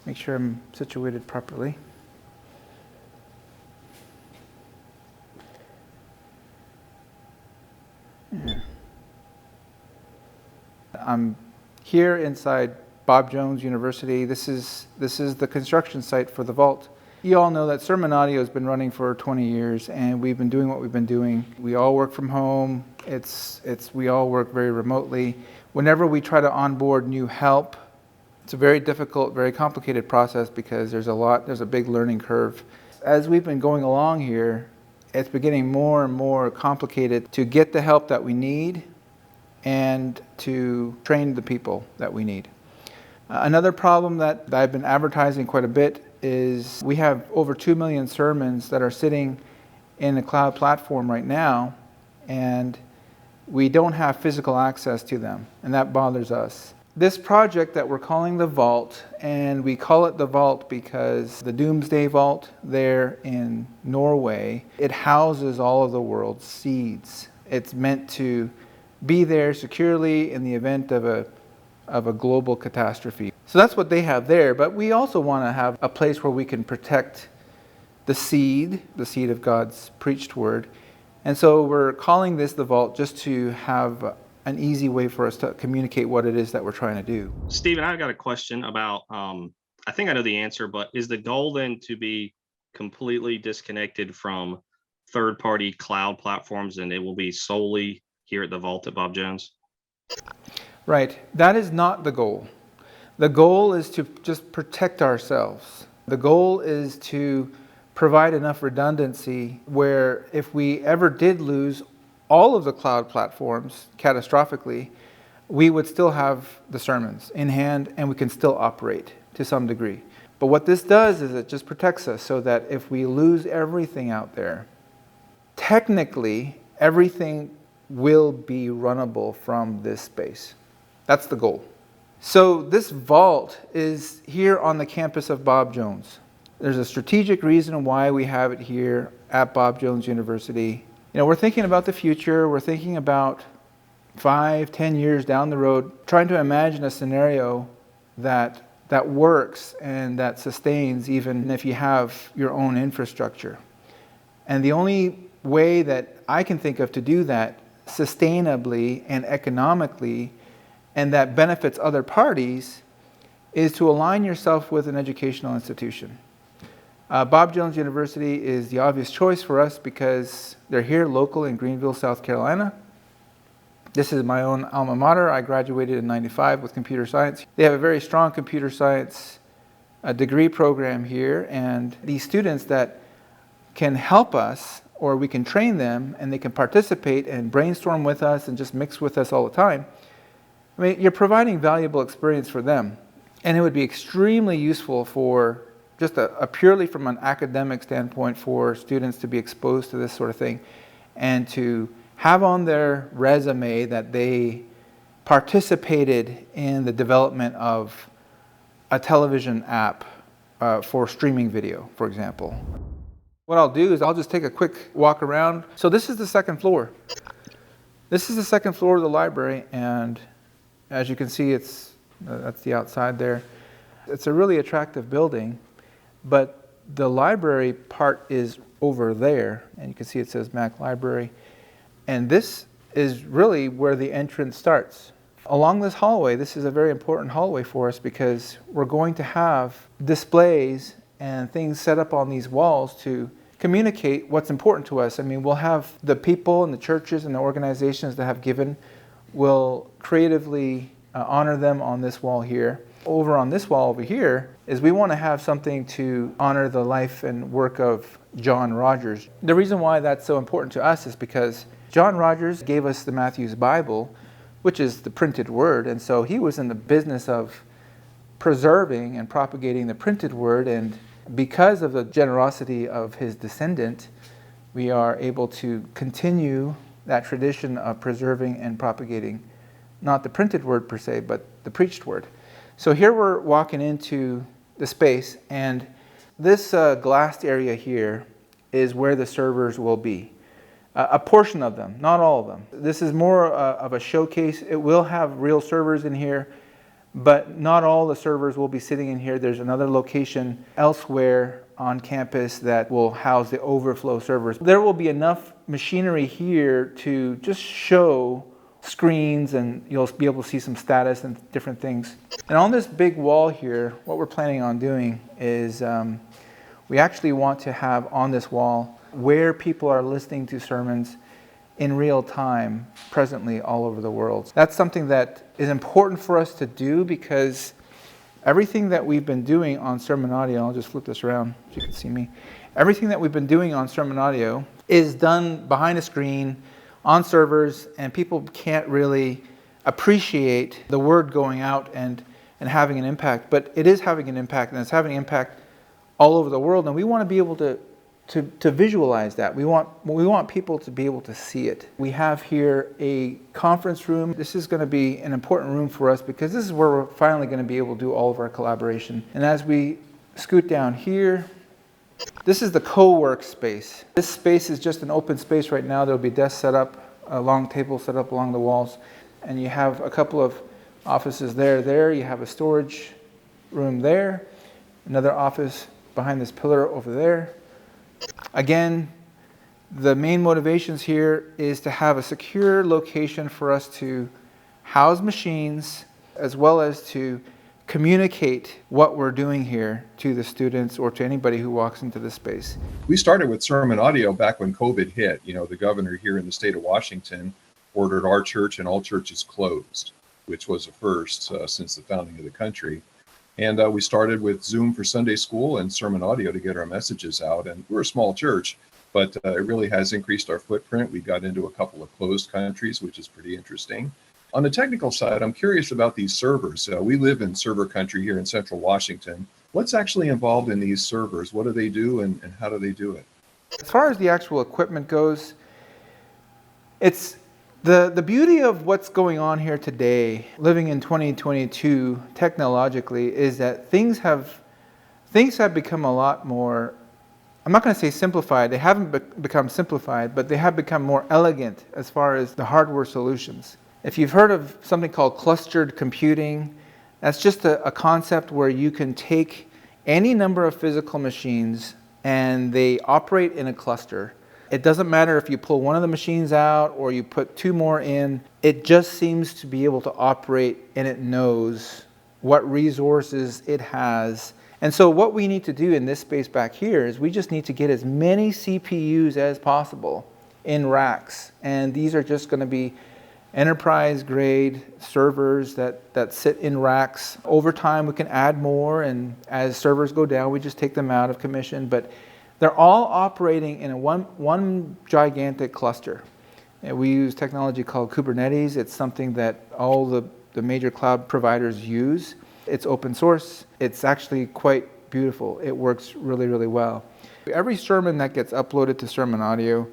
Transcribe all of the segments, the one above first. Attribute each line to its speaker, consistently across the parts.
Speaker 1: Make sure I'm situated properly. I'm here inside Bob Jones University. This is the construction site for the vault. You all know that Sermon Audio has been running for 20 years, and we've been doing what we've been doing. We all work from home. We all work very remotely. Whenever we try to onboard new help, it's a very difficult, very complicated process because there's a big learning curve. As we've been going along here, it's been getting more and more complicated to get the help that we need and to train the people that we need. Another problem that I've been advertising quite a bit is we have over 2 million sermons that are sitting in the cloud platform right now, and we don't have physical access to them, and that bothers us. This project that we're calling the Vault, and we call it the Vault because the Doomsday Vault there in Norway, it houses all of the world's seeds. It's meant to be there securely in the event of a global catastrophe. So that's what they have there, but we also want to have a place where we can protect the seed of God's preached word. And so we're calling this the Vault just to have an easy way for us to communicate what it is that we're trying to do.
Speaker 2: Stephen, I've got a question about, I think I know the answer, but is the goal then to be completely disconnected from third-party cloud platforms and it will be solely here at the Vault at Bob Jones?
Speaker 1: Right. That is not the goal. The goal is to just protect ourselves. The goal is to provide enough redundancy where if we ever did lose all of the cloud platforms catastrophically, we would still have the sermons in hand and we can still operate to some degree. But what this does is it just protects us so that if we lose everything out there, technically everything will be runnable from this space. That's the goal. So this vault is here on the campus of Bob Jones. There's a strategic reason why we have it here at Bob Jones University. You know, we're thinking about the future. We're thinking about 5-10 years down the road, trying to imagine a scenario that works and that sustains even if you have your own infrastructure. And the only way that I can think of to do that sustainably and economically and that benefits other parties is to align yourself with an educational institution. Bob Jones University is the obvious choice for us because they're here local in Greenville, South Carolina. This is my own alma mater. I graduated in '95 with computer science. They have a very strong computer science degree program here, and these students that can help us, or we can train them, and they can participate and brainstorm with us and just mix with us all the time. I mean, you're providing valuable experience for them, and it would be extremely useful for just a purely from an academic standpoint for students to be exposed to this sort of thing and to have on their resume that they participated in the development of a television app for streaming video, for example. What I'll do is I'll just take a quick walk around. So this is the second floor. This is the second floor of the library, and as you can see, that's the outside there. It's a really attractive building, but the library part is over there, and you can see it says Mac Library. And this is really where the entrance starts. Along this hallway, this is a very important hallway for us because we're going to have displays and things set up on these walls to communicate what's important to us. I mean, we'll have the people and the churches and the organizations that have given, will creatively honor them on this wall here. Over on this wall over here is we want to have something to honor the life and work of John Rogers. The reason why that's so important to us is because John Rogers gave us the Matthew's Bible, which is the printed word, and so he was in the business of preserving and propagating the printed word, and because of the generosity of his descendant, we are able to continue that tradition of preserving and propagating not the printed word per se, but the preached word. So here we're walking into the space, and this glassed area here is where the servers will be. A portion of them, not all of them. This is more of a showcase. It will have real servers in here, but not all the servers will be sitting in here. There's another location elsewhere on campus that will house the overflow servers. There will be enough machinery here to just show screens, and you'll be able to see some status and different things. And on this big wall here, what we're planning on doing is we actually want to have on this wall where people are listening to sermons in real time presently all over the world. That's something that is important for us to do, because everything that we've been doing on sermon audio, I'll just flip this around so you can see me. Everything that we've been doing on sermon audio is done behind a screen on servers, and people can't really appreciate the word going out and having an impact. But it is having an impact, and it's having an impact all over the world, and we want to be able to visualize that. We want people to be able to see it. We have here a conference room. This is going to be an important room for us, because this is where we're finally going to be able to do all of our collaboration. And as we scoot down here, this is the co-work space. This space is just an open space right now. There'll be desks set up, a long table set up along the walls, and you have a couple of offices there. You have a storage room there, another office behind this pillar over there. Again, the main motivations here is to have a secure location for us to house machines, as well as to communicate what we're doing here to the students or to anybody who walks into the space.
Speaker 3: We started with sermon audio back when COVID hit. You know, the governor here in the state of Washington ordered our church and all churches closed, which was a first since the founding of the country. And we started with Zoom for Sunday school and sermon audio to get our messages out. And we're a small church, but it really has increased our footprint. We got into a couple of closed countries, which is pretty interesting. On the technical side, I'm curious about these servers. We live in server country here in Central Washington. What's actually involved in these servers? What do they do, and how do they do it?
Speaker 1: As far as the actual equipment goes, it's the beauty of what's going on here today, living in 2022 technologically, is that things have become a lot more, I'm not going to say simplified. They haven't become simplified, but they have become more elegant as far as the hardware solutions. If you've heard of something called clustered computing, that's just a concept where you can take any number of physical machines and they operate in a cluster. It doesn't matter if you pull one of the machines out or you put two more in. It just seems to be able to operate, and it knows what resources it has. And so what we need to do in this space back here is we just need to get as many CPUs as possible in racks. And these are just going to be enterprise grade servers that sit in racks. Over time we can add more, and as servers go down we just take them out of commission. But they're all operating in one gigantic cluster. And we use technology called Kubernetes. It's something that all the major cloud providers use. It's open source. It's actually quite beautiful. It works really, really well. Every sermon that gets uploaded to Sermon Audio,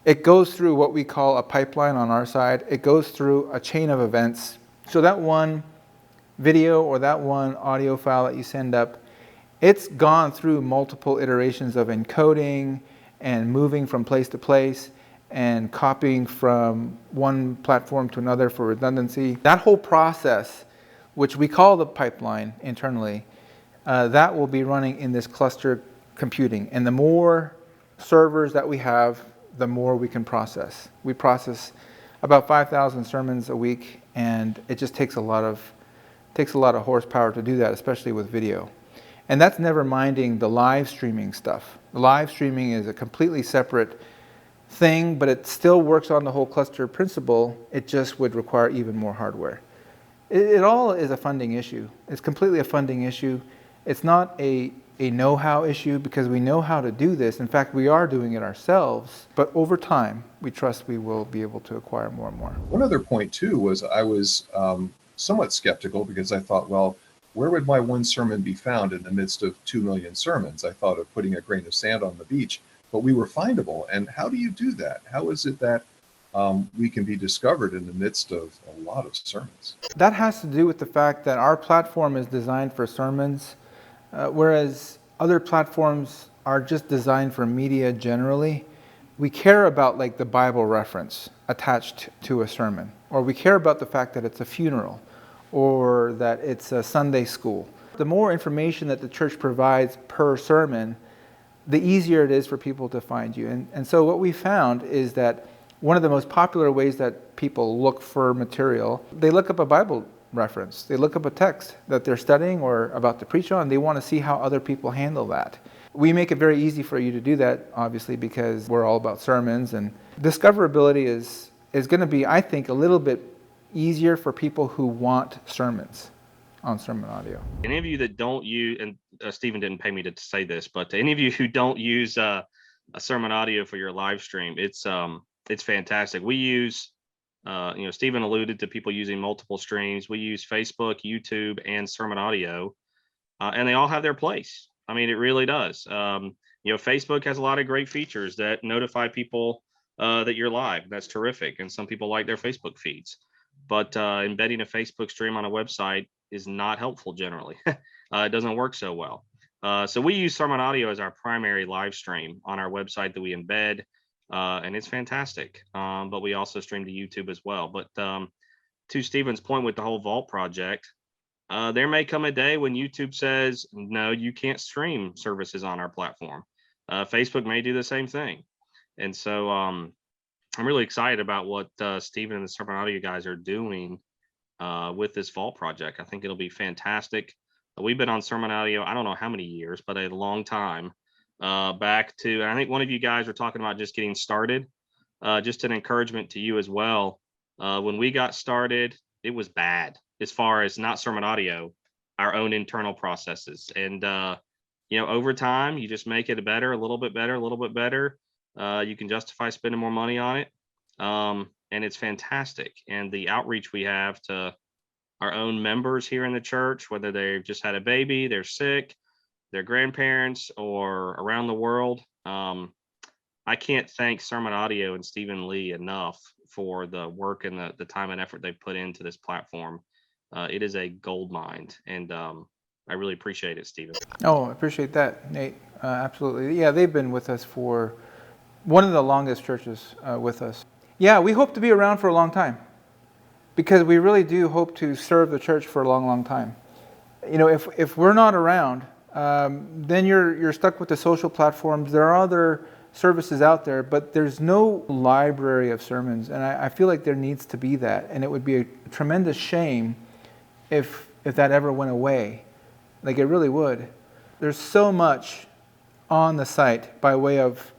Speaker 1: it goes through what we call a pipeline on our side. It goes through a chain of events. So that one video or that one audio file that you send up, it's gone through multiple iterations of encoding and moving from place to place and copying from one platform to another for redundancy. That whole process, which we call the pipeline internally, that will be running in this cluster computing. And the more servers that we have, the more we can process. We process about 5,000 sermons a week, and it just takes a lot of horsepower to do that, especially with video. And that's never minding the live streaming stuff. The live streaming is a completely separate thing, but it still works on the whole cluster principle. It just would require even more hardware. It all is a funding issue. It's completely a funding issue. It's not a know-how issue, because we know how to do this. In fact, we are doing it ourselves, but over time, we trust we will be able to acquire more and more.
Speaker 3: One other point too was I was somewhat skeptical, because I thought, well, where would my one sermon be found in the midst of 2 million sermons? I thought of putting a grain of sand on the beach, but we were findable. And how do you do that? How is it that we can be discovered in the midst of a lot of sermons?
Speaker 1: That has to do with the fact that our platform is designed for sermons, whereas other platforms are just designed for media generally. We care about like the Bible reference attached to a sermon, or we care about the fact that it's a funeral, or that it's a Sunday school. The more information that the church provides per sermon, the easier it is for people to find you. And so what we found is that one of the most popular ways that people look for material, they look up a Bible reference. They look up a text that they're studying or about to preach on. They want to see how other people handle that. We make it very easy for you to do that, obviously, because we're all about sermons. And discoverability is going to be, I think, a little bit easier for people who want sermons on sermon audio.
Speaker 2: Any of you that don't use, and Stephen didn't pay me to say this, but to any of you who don't use a sermon audio for your live stream, it's fantastic. We use, Stephen alluded to people using multiple streams. We use Facebook, YouTube, and sermon audio, and they all have their place. I mean, it really does. Facebook has a lot of great features that notify people that you're live. That's terrific, and some people like their Facebook feeds. But embedding a Facebook stream on a website is not helpful generally. It doesn't work so well. So we use sermon audio as our primary live stream on our website that we embed, and it's fantastic. But we also stream to YouTube as well. But to Stephen's point with the whole Vault project, there may come a day when YouTube says, no, you can't stream services on our platform. Facebook may do the same thing. And so I'm really excited about what Stephen and the sermon audio guys are doing with this Vault project. I think it'll be fantastic. We've been on sermon audio, I don't know how many years, but a long time back to, and I think one of you guys were talking about just getting started. Just an encouragement to you as well. When we got started, it was bad as far as not sermon audio, our own internal processes. And, over time, you just make it better, a little bit better, a little bit better. You can justify spending more money on it. And it's fantastic. And the outreach we have to our own members here in the church, whether they've just had a baby, they're sick, their grandparents, or around the world. I can't thank Sermon Audio and Stephen Lee enough for the work and the time and effort they've put into this platform. It is a gold mine, and I really appreciate it, Stephen.
Speaker 1: Oh, I appreciate that, Nate. Absolutely. Yeah, they've been with us for one of the longest churches with us. Yeah, we hope to be around for a long time because we really do hope to serve the church for a long, long time. If we're not around, then you're stuck with the social platforms. There are other services out there, but there's no library of sermons, and I feel like there needs to be that, and it would be a tremendous shame if that ever went away. Like, it really would. There's so much on the site by way of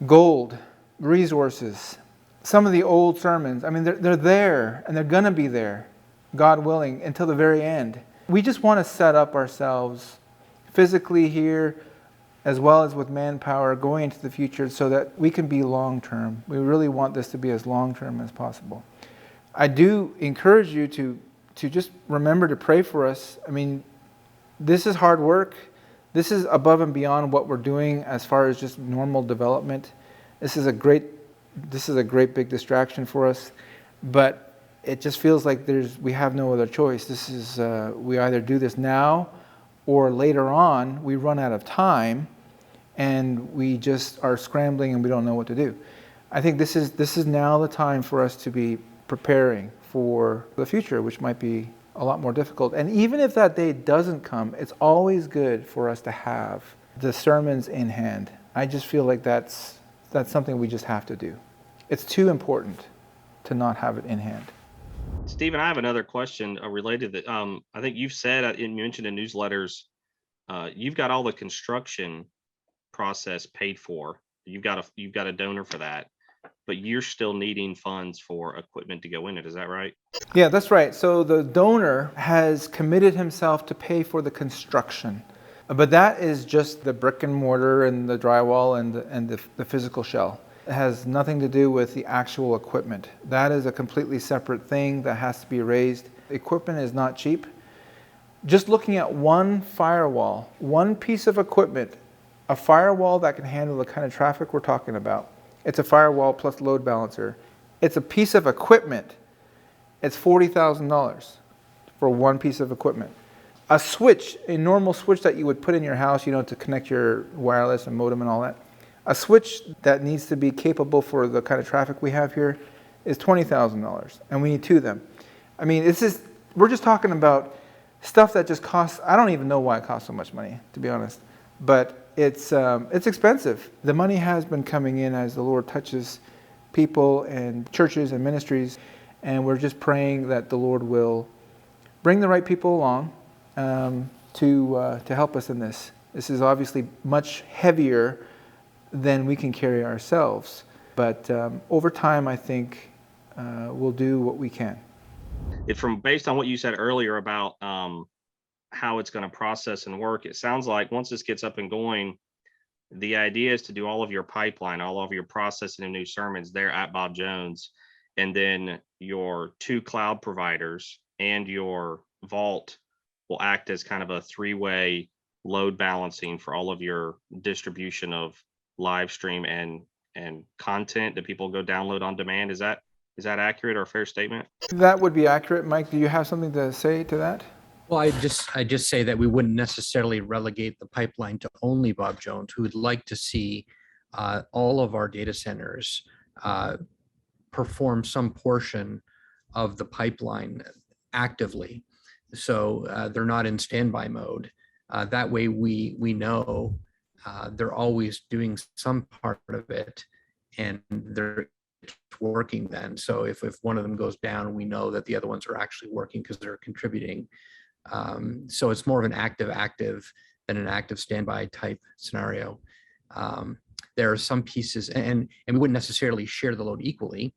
Speaker 1: gold, resources, some of the old sermons. I mean, they're there, and they're going to be there, God willing, until the very end. We just want to set up ourselves physically here, as well as with manpower going into the future, so that we can be long-term. We really want this to be as long-term as possible. I do encourage you to just remember to pray for us. I mean, this is hard work. This is above and beyond what we're doing as far as just normal development. This is a great big distraction for us, but it just feels like we have no other choice. This is we either do this now, or later on we run out of time, and we just are scrambling and we don't know what to do. I think this is now the time for us to be preparing for the future, which might be a lot more difficult. And even if that day doesn't come, it's always good for us to have the sermons in hand. I just feel like that's something we just have to do. It's too important to not have it in hand.
Speaker 2: Stephen, I have another question related to that. I think you've said, you mentioned in newsletters, you've got all the construction process paid for. You've got a donor for that, but you're still needing funds for equipment to go in it. Is that right?
Speaker 1: Yeah, that's right. So the donor has committed himself to pay for the construction, but that is just the brick and mortar and the drywall and the physical shell. It has nothing to do with the actual equipment. That is a completely separate thing that has to be raised. Equipment is not cheap. Just looking at one firewall, one piece of equipment, a firewall that can handle the kind of traffic we're talking about. It's a firewall plus load balancer. It's a piece of equipment. It's $40,000 for one piece of equipment. A switch, a normal switch that you would put in your house, to connect your wireless and modem and all that. A switch that needs to be capable for the kind of traffic we have here is $20,000, and we need two of them. I mean, this is We're just talking about stuff that just costs, I don't even know why it costs so much money, to be honest. But it's expensive. The money has been coming in as the Lord touches people and churches and ministries. And we're just praying that the Lord will bring the right people along to help us in this. This is obviously much heavier than we can carry ourselves. But over time, I think we'll do what we can.
Speaker 2: Based on what you said earlier about how it's going to process and work, it sounds like once this gets up and going, the idea is to do all of your pipeline, all of your processing of new sermons there at Bob Jones, and then your 2 cloud providers and your vault will act as kind of a 3-way load balancing for all of your distribution of live stream and content that people go download on demand. Is that accurate or a fair statement?
Speaker 1: That would be accurate. Mike, do you have something to say to that?
Speaker 4: Well, I just say that we wouldn't necessarily relegate the pipeline to only Bob Jones. We would like to see all of our data centers perform some portion of the pipeline actively, so they're not in standby mode. That way, we know they're always doing some part of it, and they're working then. So if one of them goes down, we know that the other ones are actually working because they're contributing. So it's more of an active than an active standby type scenario. There are some pieces, and we wouldn't necessarily share the load equally.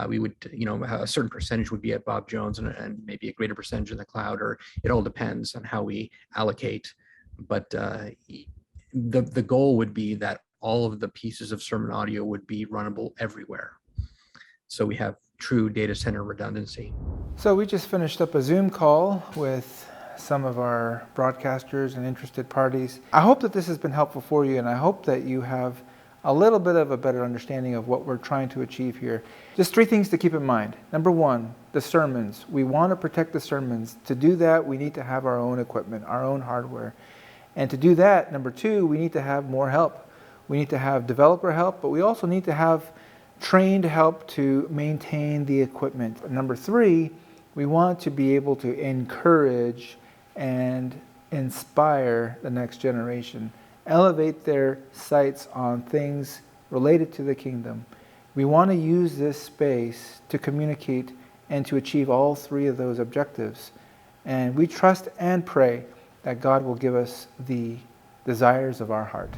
Speaker 4: We would, a certain percentage would be at Bob Jones and maybe a greater percentage in the cloud, or it all depends on how we allocate. But the goal would be that all of the pieces of sermon audio would be runnable everywhere. So we have true data center redundancy.
Speaker 1: So we just finished up a Zoom call with some of our broadcasters and interested parties. I hope that this has been helpful for you, and I hope that you have a little bit of a better understanding of what we're trying to achieve here. Just 3 things to keep in mind. Number 1, the sermons. We want to protect the sermons. To do that, we need to have our own equipment, our own hardware. And to do that, number 2, we need to have more help. We need to have developer help, but we also need to have trained help to maintain the equipment. Number 3, we want to be able to encourage and inspire the next generation, elevate their sights on things related to the kingdom. We want to use this space to communicate and to achieve all 3 of those objectives. And we trust and pray that God will give us the desires of our heart.